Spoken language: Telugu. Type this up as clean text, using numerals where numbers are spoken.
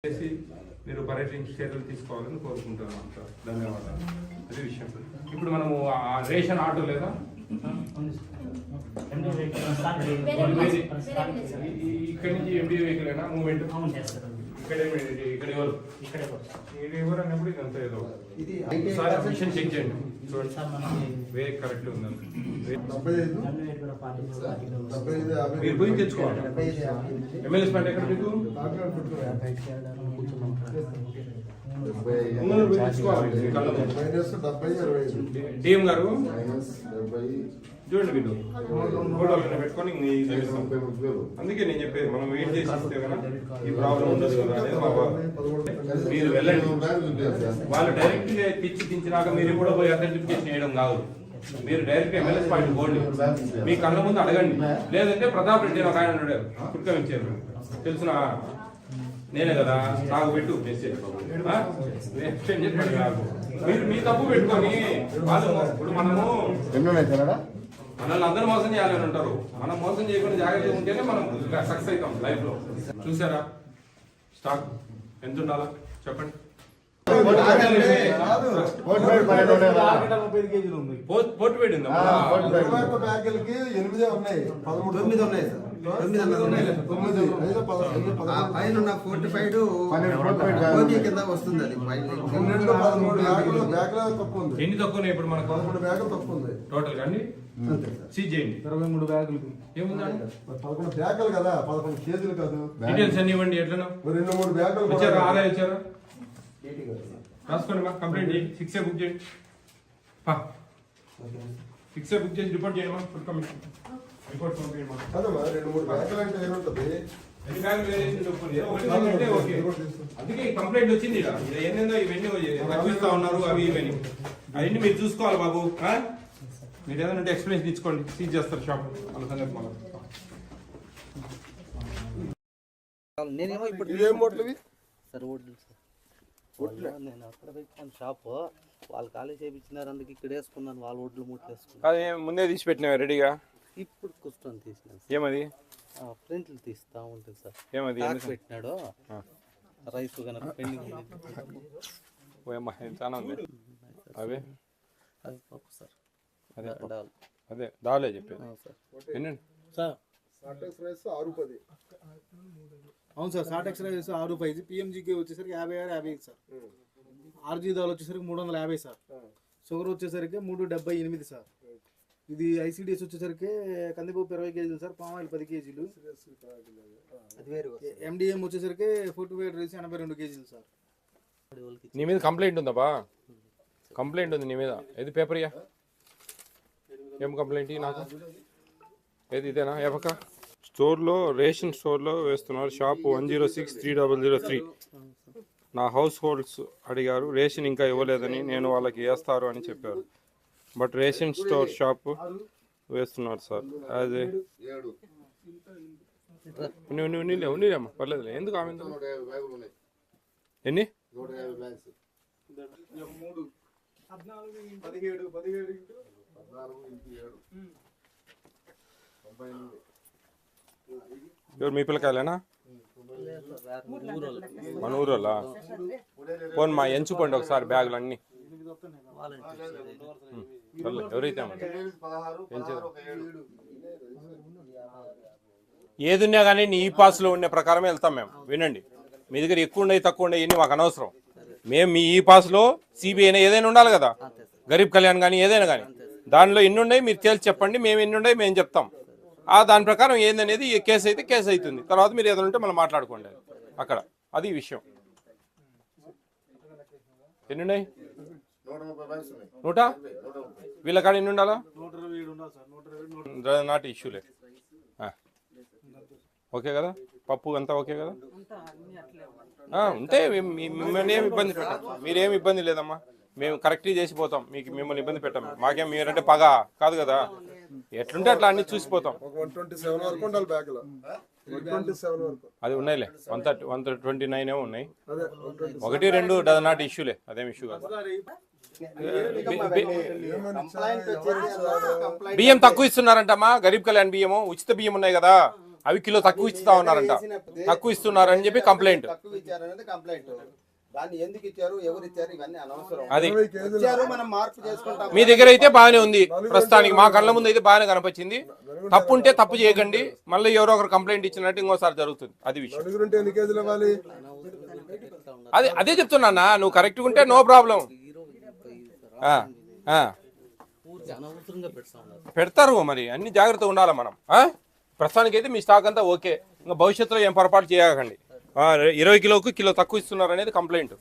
చేసి మీరు పర్యటించి చర్యలు తీసుకోవాలని కోరుకుంటున్నాం సార్. ధన్యవాదాలు. అది విషయం. ఇప్పుడు మనము రేషన్ ఆటో లేదా ఇక్కడి నుంచి ఎండి వెహికల్ అయినా మూవ్మెంట్ ఇక్కడ ఎవరు అన్నప్పుడు ఇదంతా ఏదో సార్ మిషన్ చెక్ చేయండి వే కరెక్ట్ ఉందండి. మీరు పోయి తెచ్చుకోవాలి. ఎమ్మెల్యే స్పాట్ ఎక్కడ మీకు డిఎం గారు చూడండి మీరు ఫోటోలు పెట్టుకొని అందుకే నేను చెప్పేది మనం వెయిట్ చేసి ఇస్తే కదా ఈ ప్రాబ్లం ఉండదు కదా అనేది మా మీరు వెళ్ళండి. వాళ్ళు డైరెక్ట్ గా తెచ్చినాక మీరు కూడా పోయి అథెంటిఫికేషన్ చేయడం కాదు. మీరు డైరెక్ట్ ఎమ్మెల్యే పాయింట్ పోండి, మీ కళ్ళ ముందు అడగండి. లేదంటే ప్రతాప్ రెడ్డి ఒక ఆయన ఉన్నాడు కుట్టుకొచ్చారు తెలుసునా, నేనే కదా నాకు పెట్టు మెసేజ్ మీరు మీ తప్పు పెట్టుకొని వాళ్ళు ఇప్పుడు మనము మనల్ని అందరూ మోసం చేయాలని ఉంటారు. మనం మోసం చేయకుండా జాగ్రత్తగా ఉంటేనే మనం సక్సెస్ అవుతాం లైఫ్ లో. చూసారా స్టాక్ ఎంత ఉండాలా చెప్పండి. పోర్ట్ పెట్టింది ఎన్ని తక్కువ ఇప్పుడు మనకు 11 బ్యాగులు తక్కువ ఉంది టోటల్ కానీ సీజ్ చేయండి. 23 బ్యాగులు ఏముందండి 11 బ్యాగులు కదా 11 కేజీలు కాదు. డీటెయిల్స్ అన్ని ఇవ్వండి. ఎట్లా 2-3 బ్యాగులు వచ్చారా ఆదా ఇచ్చారా రాసుకోండి. మా కంప్లైంట్ చేయండి. 6 బుక్ చేయండి. 6 బుక్ చేసి రిపోర్ట్ చేయండి. మా ఫుడ్ కమిషన్ రిపోర్ట్ పంపించండి. అందుకే కంప్లైంట్ వచ్చింది. ఏంటో ఇవన్నీ తగ్గిస్తా ఉన్నారు అవి ఇవన్నీ అవన్నీ మీరు చూసుకోవాలి బాబు. మీరు ఏదైనా ఎక్స్ప్లెనేషన్ ఇచ్చుకోండి. సీజ్ చేస్తారు షాప్ వాళ్ళ సంగతి. నేనేమో ఇప్పుడు సార్ నేను అక్కడ పెట్టాను షాపు, వాళ్ళు ఖాళీ చేయించినారు అందుకు ఇక్కడ వేసుకున్నాను. వాళ్ళు ఒడ్లు ముట్టేసుకున్నాను. ముందే తీసి పెట్టినా రెడీగా. ఇప్పుడు కూర్చొని తీసినాను. ఏమది ప్రింట్లు తీస్తా ఉంటుంది సార్. ఏమది పెట్టినాడు రైస్ కనుక పెండింగ్ చాలా ఉంది. అవే అది పప్పు సార్. అదే దాలే చెప్పేది సార్. ఎన్నండి సార్ రైస్ 6 అవును సార్. సాటెక్స్ రైస్ 6 పిఎంజీకి వచ్చేసరికి 56 సార్. ఆర్జీ దాల్ వచ్చేసరికి 350 సార్. షుగర్ వచ్చేసరికి 378 సార్. ఇది ఐసీడీఎస్ వచ్చేసరికి కందిపప్పు 20 కేజీలు సార్. పామాయిల్ 10 కేజీలు. ఎండిఎం వచ్చేసరికి ఫుట్వేర్ రైస్ 82 కేజీలు సార్. నీ మీద కంప్లైంట్ ఉందా? కంప్లైంట్ ఉంది నీ మీద. ఏది పేపర్ ఇయ్యా. ఏం కంప్లైంట్ నాకు ఏది ఇదేనా? ఏపక స్టోర్లో రేషన్ స్టోర్లో వేస్తున్నారు. షాప్ 106303. నా హౌస్ హోల్డ్స్ అడిగారు. రేషన్ ఇంకా ఇవ్వలేదని, నేను వాళ్ళకి వేస్తారు అని చెప్పారు. బట్ రేషన్ స్టోర్ షాప్ వేస్తున్నారు సార్. అదే ఉన్నీలేమ్మా పర్లేదు. ఎందుకు ఆమె ఎన్ని 17 ఎవరు మీ పిల్లకాయలేనా? మన ఊరోళ్ళా? పోను మా ఎంచుకోండి ఒకసారి బ్యాగులు అన్నీ. ఎవరైతే ఏదున్నా కానీ నీ ఈ పాస్లో ఉండే ప్రకారమే వెళ్తాం మేము. వినండి, మీ దగ్గర ఎక్కువ ఉన్నాయి తక్కువ ఉన్నాయి ఇవన్నీ మాకు అనవసరం. మేము మీ ఈ పాస్లో సిబిఐ ఏదైనా ఉండాలి కదా, గరీబ్ కళ్యాణ్ కానీ ఏదైనా కానీ దానిలో ఎన్ని ఉన్నాయి మీరు తేల్చి చెప్పండి. మేము ఎన్ని ఉన్నాయి మేము చెప్తాం. దాని ప్రకారం ఏందనేది కేసు అయితే కేసు అవుతుంది. తర్వాత మీరు ఏదైనా ఉంటే మనం మాట్లాడుకోండి అక్కడ. అది విషయం. ఎన్ని ఉన్నాయి? 100 వీళ్ళ కాడ ఎన్ని ఉండాలా? నాట్ ఇష్యూలే. ఓకే కదా? పప్పు అంతా ఓకే కదా? ఉంటే మిమ్మల్ని ఏమి ఇబ్బంది పెట్టాం. మీరేమి ఇబ్బంది లేదమ్మా. మేము కరెక్ట్గా చేసిపోతాం. మీకు మిమ్మల్ని ఇబ్బంది పెట్టాం. మాకేం మీరంటే పగ కాదు కదా. ఎట్లుంటే అట్లా అన్ని చూసిపోతాం. అది ఉన్నాయిలే 129 ఏమో ఉన్నాయి. 1-2 డజన్ నాట్ ఇష్యూలే. అదేం ఇష్యూ కాదు. బియ్యం తక్కువ ఇస్తున్నారంటమ్మా. గరీబ్ కళ్యాణ్ బియ్యము ఉచిత బియ్యం ఉన్నాయి కదా. అవి కిలో తక్కువ ఇస్తా ఉన్నారంట, తక్కువ ఇస్తున్నారని చెప్పి కంప్లైంట్. తక్కువ ఇచ్చారనేది కంప్లైంట్. దాన్ని ఎందుకు ఇచ్చారు, ఎవరు ఇచ్చారు, ఇవన్నీ అనవసరం. అది ఇచ్చారు, మనం మార్పు చేసుకుంటాం. మీ దగ్గర అయితే బాగానే ఉంది ప్రస్తుతానికి, మా కళ్ళ ముందు అయితే బాగానే కనిపించింది. తప్పు ఉంటే తప్పు చేయకండి, మళ్ళీ ఎవరో ఒకరు కంప్లైంట్ ఇచ్చినట్టు ఇంకోసారి జరుగుతుంది. అది విషయం. ఎన్ని కేజీలు ఇవ్వాలి? అదే చెప్తున్నా, నువ్వు కరెక్ట్గా ఉంటే నో ప్రాబ్లం. పూర్తి అనవసరంగా పెడతా ఉన్నారు. పెడతారు మరి, అన్ని జాగ్రత్తగా ఉండాలి మనం. ప్రస్తుతానికి అయితే మీ స్టాక్ అంతా ఓకే. ఇంకా భవిష్యత్తులో ఏం పొరపాటు చేయకండి. 20 కిలోకు కిలో తక్కువ ఇస్తున్నారు అనేది కంప్లైంట్.